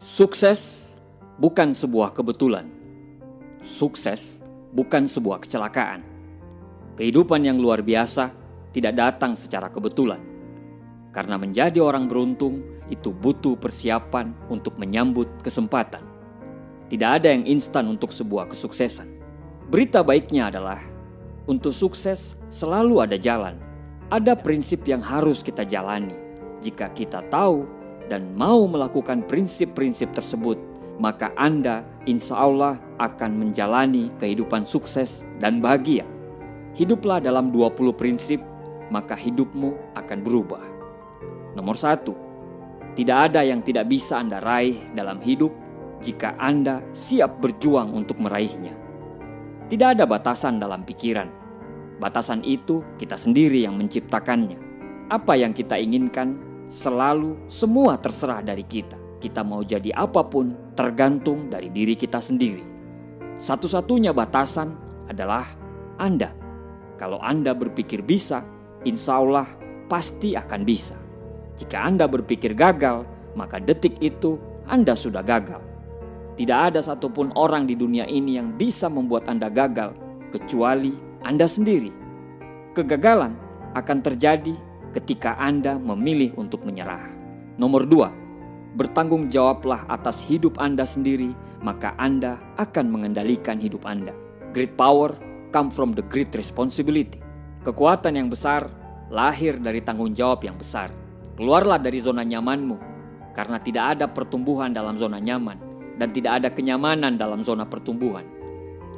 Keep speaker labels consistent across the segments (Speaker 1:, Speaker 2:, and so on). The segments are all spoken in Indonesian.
Speaker 1: Sukses bukan sebuah kebetulan. Sukses bukan sebuah kecelakaan. Kehidupan yang luar biasa tidak datang secara kebetulan. Karena menjadi orang beruntung itu butuh persiapan untuk menyambut kesempatan. Tidak ada yang instan untuk sebuah kesuksesan. Berita baiknya adalah, untuk sukses selalu ada jalan. Ada prinsip yang harus kita jalani. Jika kita tahu dan mau melakukan prinsip-prinsip tersebut, maka Anda insya Allah akan menjalani kehidupan sukses dan bahagia. Hiduplah dalam 20 prinsip, maka hidupmu akan berubah. Nomor 1, tidak ada yang tidak bisa Anda raih dalam hidup jika Anda siap berjuang untuk meraihnya. Tidak ada batasan dalam pikiran. Batasan itu kita sendiri yang menciptakannya. Apa yang kita inginkan selalu semua terserah dari kita. Kita mau jadi apapun tergantung dari diri kita sendiri. Satu-satunya batasan adalah Anda. Kalau Anda berpikir bisa, insya Allah pasti akan bisa. Jika Anda berpikir gagal, maka detik itu Anda sudah gagal. Tidak ada satupun orang di dunia ini yang bisa membuat Anda gagal, kecuali Anda sendiri. Kegagalan akan terjadi ketika Anda memilih untuk menyerah. Nomor 2, bertanggung jawablah atas hidup Anda sendiri, maka Anda akan mengendalikan hidup Anda. Great power come from the great responsibility. Kekuatan yang besar lahir dari tanggung jawab yang besar. Keluarlah dari zona nyamanmu, karena tidak ada pertumbuhan dalam zona nyaman, dan tidak ada kenyamanan dalam zona pertumbuhan.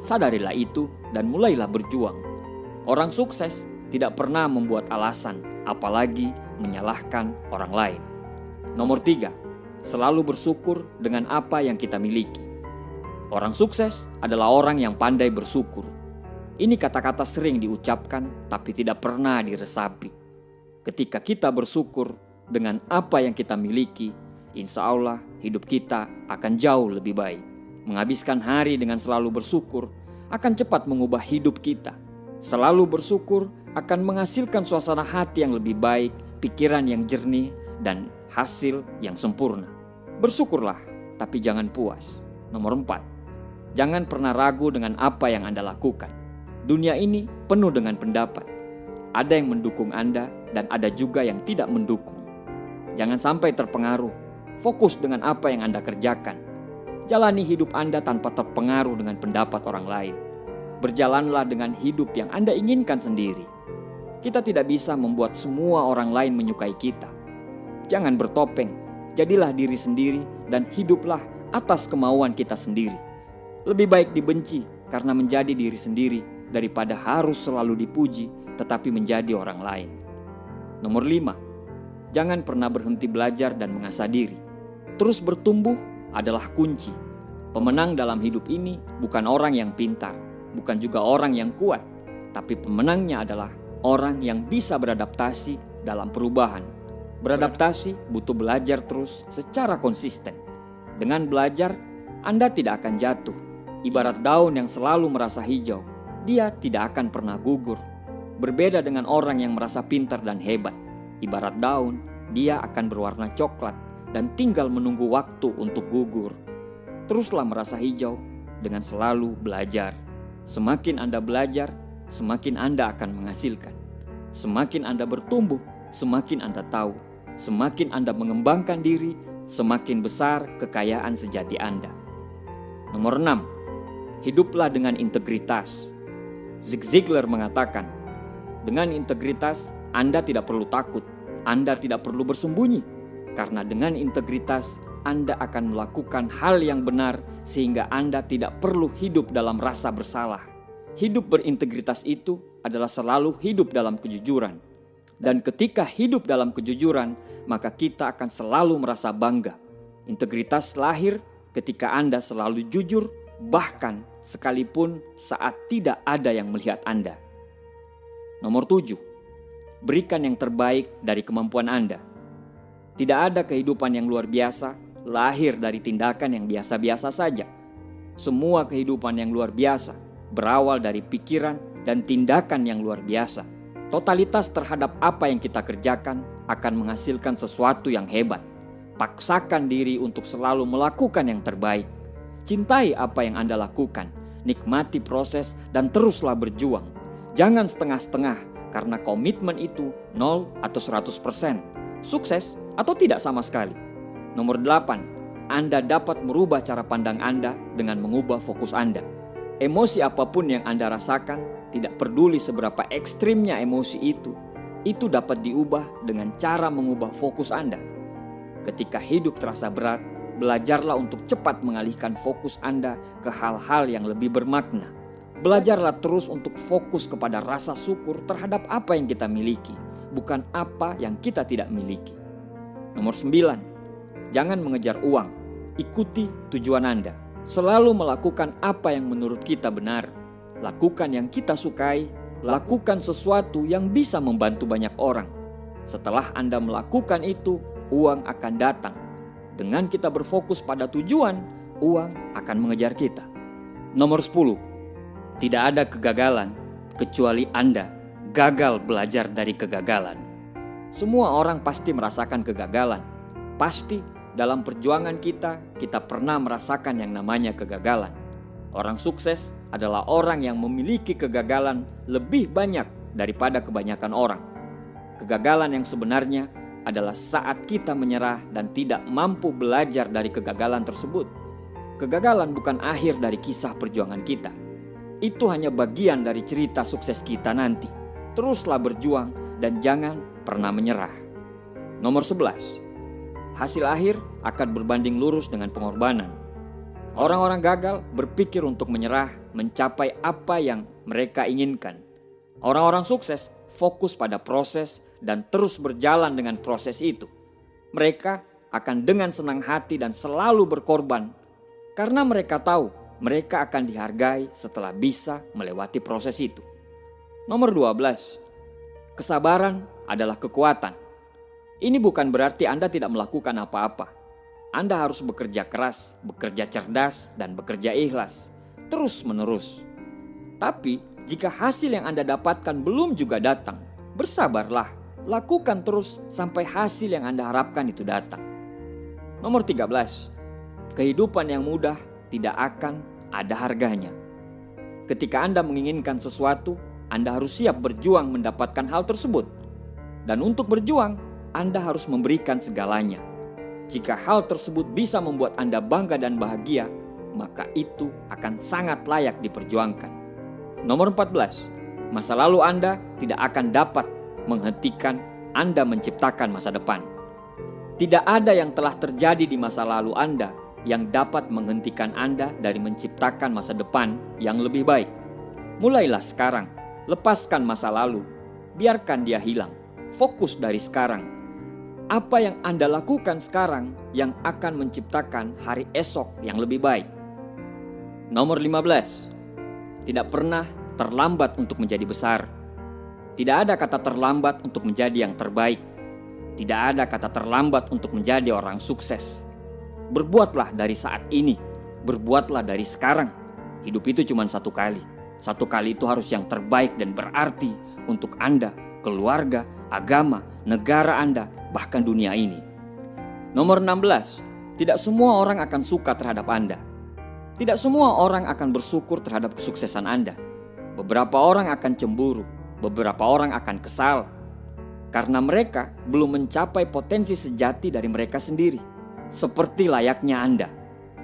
Speaker 1: Sadarilah itu dan mulailah berjuang. Orang sukses tidak pernah membuat alasan, apalagi menyalahkan orang lain. Nomor 3, selalu bersyukur dengan apa yang kita miliki. Orang sukses adalah orang yang pandai bersyukur. Ini kata-kata sering diucapkan tapi tidak pernah diresapi. Ketika kita bersyukur dengan apa yang kita miliki, insya Allah hidup kita akan jauh lebih baik. Menghabiskan hari dengan selalu bersyukur akan cepat mengubah hidup kita. Selalu bersyukur akan menghasilkan suasana hati yang lebih baik, pikiran yang jernih, dan hasil yang sempurna. Bersyukurlah, tapi jangan puas. Nomor 4, jangan pernah ragu dengan apa yang Anda lakukan. Dunia ini penuh dengan pendapat. Ada yang mendukung Anda dan ada juga yang tidak mendukung. Jangan sampai terpengaruh. Fokus dengan apa yang Anda kerjakan. Jalani hidup Anda tanpa terpengaruh dengan pendapat orang lain. Berjalanlah dengan hidup yang Anda inginkan sendiri. Kita tidak bisa membuat semua orang lain menyukai kita. Jangan bertopeng, jadilah diri sendiri dan hiduplah atas kemauan kita sendiri. Lebih baik dibenci karena menjadi diri sendiri daripada harus selalu dipuji tetapi menjadi orang lain. Nomor 5, jangan pernah berhenti belajar dan mengasah diri. Terus bertumbuh adalah kunci. Pemenang dalam hidup ini bukan orang yang pintar, bukan juga orang yang kuat, tapi pemenangnya adalah orang yang bisa beradaptasi dalam perubahan. Beradaptasi butuh belajar terus secara konsisten. Dengan belajar, Anda tidak akan jatuh. Ibarat daun yang selalu merasa hijau, dia tidak akan pernah gugur. Berbeda dengan orang yang merasa pintar dan hebat. Ibarat daun, dia akan berwarna coklat dan tinggal menunggu waktu untuk gugur. Teruslah merasa hijau dengan selalu belajar. Semakin Anda belajar, semakin Anda akan menghasilkan. Semakin Anda bertumbuh, semakin Anda tahu. Semakin Anda mengembangkan diri, semakin besar kekayaan sejati Anda. Nomor 6, hiduplah dengan integritas. Zig Ziglar mengatakan, dengan integritas Anda tidak perlu takut, Anda tidak perlu bersembunyi. Karena dengan integritas Anda akan melakukan hal yang benar sehingga Anda tidak perlu hidup dalam rasa bersalah. Hidup berintegritas itu adalah selalu hidup dalam kejujuran. Dan ketika hidup dalam kejujuran, maka kita akan selalu merasa bangga. Integritas lahir ketika Anda selalu jujur, bahkan sekalipun saat tidak ada yang melihat Anda. Nomor 7, berikan yang terbaik dari kemampuan Anda. Tidak ada kehidupan yang luar biasa lahir dari tindakan yang biasa-biasa saja. Semua kehidupan yang luar biasa berawal dari pikiran dan tindakan yang luar biasa. Totalitas terhadap apa yang kita kerjakan akan menghasilkan sesuatu yang hebat. Paksakan diri untuk selalu melakukan yang terbaik. Cintai apa yang Anda lakukan, nikmati proses dan teruslah berjuang. Jangan setengah-setengah karena komitmen itu 0 atau 100%, sukses atau tidak sama sekali. Nomor 8, Anda dapat merubah cara pandang Anda dengan mengubah fokus Anda. Emosi apapun yang Anda rasakan, tidak peduli seberapa ekstrimnya emosi itu dapat diubah dengan cara mengubah fokus Anda. Ketika hidup terasa berat, belajarlah untuk cepat mengalihkan fokus Anda ke hal-hal yang lebih bermakna. Belajarlah terus untuk fokus kepada rasa syukur terhadap apa yang kita miliki, bukan apa yang kita tidak miliki. Nomor 9, jangan mengejar uang, ikuti tujuan Anda. Selalu melakukan apa yang menurut kita benar. Lakukan yang kita sukai, lakukan sesuatu yang bisa membantu banyak orang. Setelah Anda melakukan itu, uang akan datang. Dengan kita berfokus pada tujuan, uang akan mengejar kita. Nomor 10, tidak ada kegagalan kecuali Anda gagal belajar dari kegagalan. Semua orang pasti merasakan kegagalan. Pasti dalam perjuangan kita pernah merasakan yang namanya kegagalan. Orang sukses adalah orang yang memiliki kegagalan lebih banyak daripada kebanyakan orang. Kegagalan yang sebenarnya adalah saat kita menyerah dan tidak mampu belajar dari kegagalan tersebut. Kegagalan bukan akhir dari kisah perjuangan kita. Itu hanya bagian dari cerita sukses kita nanti. Teruslah berjuang dan jangan pernah menyerah. Nomor 11, hasil akhir akan berbanding lurus dengan pengorbanan. Orang-orang gagal berpikir untuk menyerah mencapai apa yang mereka inginkan. Orang-orang sukses fokus pada proses dan terus berjalan dengan proses itu. Mereka akan dengan senang hati dan selalu berkorban karena mereka tahu mereka akan dihargai setelah bisa melewati proses itu. Nomor 12, kesabaran adalah kekuatan. Ini bukan berarti Anda tidak melakukan apa-apa. Anda harus bekerja keras, bekerja cerdas, dan bekerja ikhlas, terus-menerus. Tapi jika hasil yang Anda dapatkan belum juga datang, bersabarlah. Lakukan terus sampai hasil yang Anda harapkan itu datang. Nomor 13, kehidupan yang mudah tidak akan ada harganya. Ketika Anda menginginkan sesuatu, Anda harus siap berjuang mendapatkan hal tersebut. Dan untuk berjuang, Anda harus memberikan segalanya. Jika hal tersebut bisa membuat Anda bangga dan bahagia, maka itu akan sangat layak diperjuangkan. Nomor 14, masa lalu Anda tidak akan dapat menghentikan Anda menciptakan masa depan. Tidak ada yang telah terjadi di masa lalu Anda yang dapat menghentikan Anda dari menciptakan masa depan yang lebih baik. Mulailah sekarang, lepaskan masa lalu, biarkan dia hilang. Fokus dari sekarang. Apa yang Anda lakukan sekarang yang akan menciptakan hari esok yang lebih baik. Nomor 15, tidak pernah terlambat untuk menjadi besar. Tidak ada kata terlambat untuk menjadi yang terbaik. Tidak ada kata terlambat untuk menjadi orang sukses. Berbuatlah dari saat ini. Berbuatlah dari sekarang. Hidup itu cuma satu kali. Satu kali itu harus yang terbaik dan berarti untuk Anda, keluarga, agama, negara Anda, bahkan dunia ini. Nomor 16, tidak semua orang akan suka terhadap Anda. Tidak semua orang akan bersyukur terhadap kesuksesan Anda. Beberapa orang akan cemburu. Beberapa orang akan kesal karena mereka belum mencapai potensi sejati dari mereka sendiri. Seperti layaknya Anda.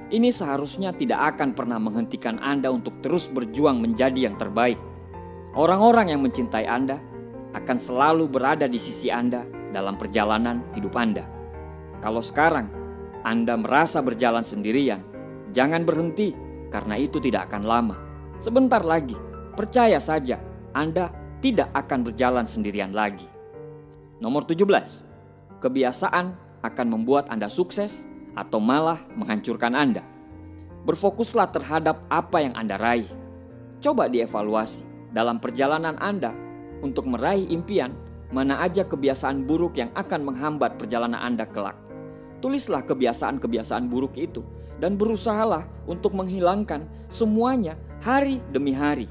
Speaker 1: Ini seharusnya tidak akan pernah menghentikan Anda untuk terus berjuang menjadi yang terbaik. Orang-orang yang mencintai Anda akan selalu berada di sisi Anda dalam perjalanan hidup Anda. Kalau sekarang Anda merasa berjalan sendirian, jangan berhenti karena itu tidak akan lama. Sebentar lagi, percaya saja Anda tidak akan berjalan sendirian lagi. Nomor 17, kebiasaan akan membuat Anda sukses atau malah menghancurkan Anda. Berfokuslah terhadap apa yang Anda raih. Coba dievaluasi dalam perjalanan Anda untuk meraih impian, mana aja kebiasaan buruk yang akan menghambat perjalanan Anda kelak. Tulislah kebiasaan-kebiasaan buruk itu dan berusahalah untuk menghilangkan semuanya hari demi hari.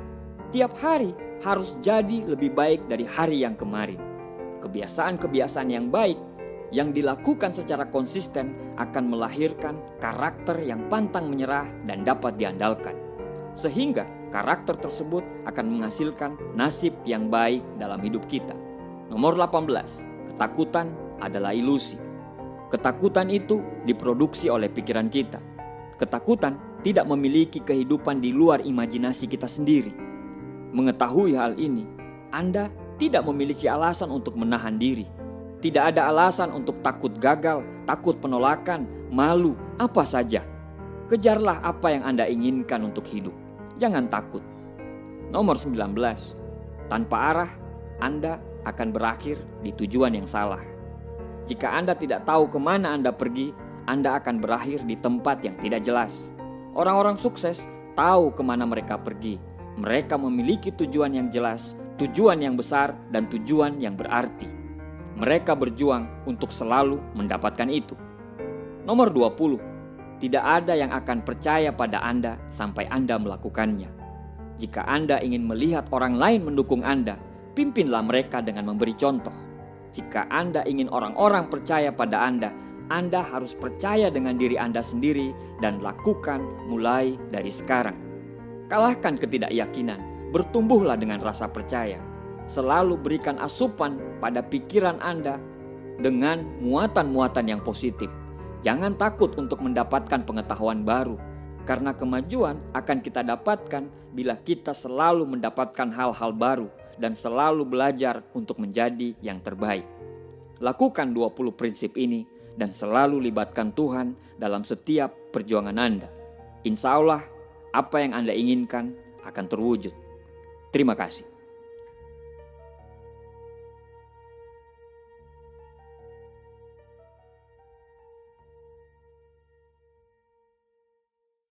Speaker 1: Tiap hari harus jadi lebih baik dari hari yang kemarin. Kebiasaan-kebiasaan yang baik Yang dilakukan secara konsisten akan melahirkan karakter yang pantang menyerah dan dapat diandalkan. Sehingga karakter tersebut akan menghasilkan nasib yang baik dalam hidup kita. Nomor 18, ketakutan adalah ilusi. Ketakutan itu diproduksi oleh pikiran kita. Ketakutan tidak memiliki kehidupan di luar imajinasi kita sendiri. Mengetahui hal ini, Anda tidak memiliki alasan untuk menahan diri. Tidak ada alasan untuk takut gagal, takut penolakan, malu, apa saja. Kejarlah apa yang Anda inginkan untuk hidup. Jangan takut. Nomor 19, tanpa arah, Anda akan berakhir di tujuan yang salah. Jika Anda tidak tahu kemana Anda pergi, Anda akan berakhir di tempat yang tidak jelas. Orang-orang sukses tahu kemana mereka pergi. Mereka memiliki tujuan yang jelas, tujuan yang besar, dan tujuan yang berarti. Mereka berjuang untuk selalu mendapatkan itu. Nomor 20, tidak ada yang akan percaya pada Anda sampai Anda melakukannya. Jika Anda ingin melihat orang lain mendukung Anda, pimpinlah mereka dengan memberi contoh. Jika Anda ingin orang-orang percaya pada Anda harus percaya dengan diri Anda sendiri dan lakukan mulai dari sekarang. Kalahkan ketidakyakinan, bertumbuhlah dengan rasa percaya. Selalu berikan asupan pada pikiran Anda dengan muatan-muatan yang positif. Jangan takut untuk mendapatkan pengetahuan baru, karena kemajuan akan kita dapatkan bila kita selalu mendapatkan hal-hal baru dan selalu belajar untuk menjadi yang terbaik. Lakukan 20 prinsip ini dan selalu libatkan Tuhan dalam setiap perjuangan Anda. Insya Allah, apa yang Anda inginkan akan terwujud. Terima kasih.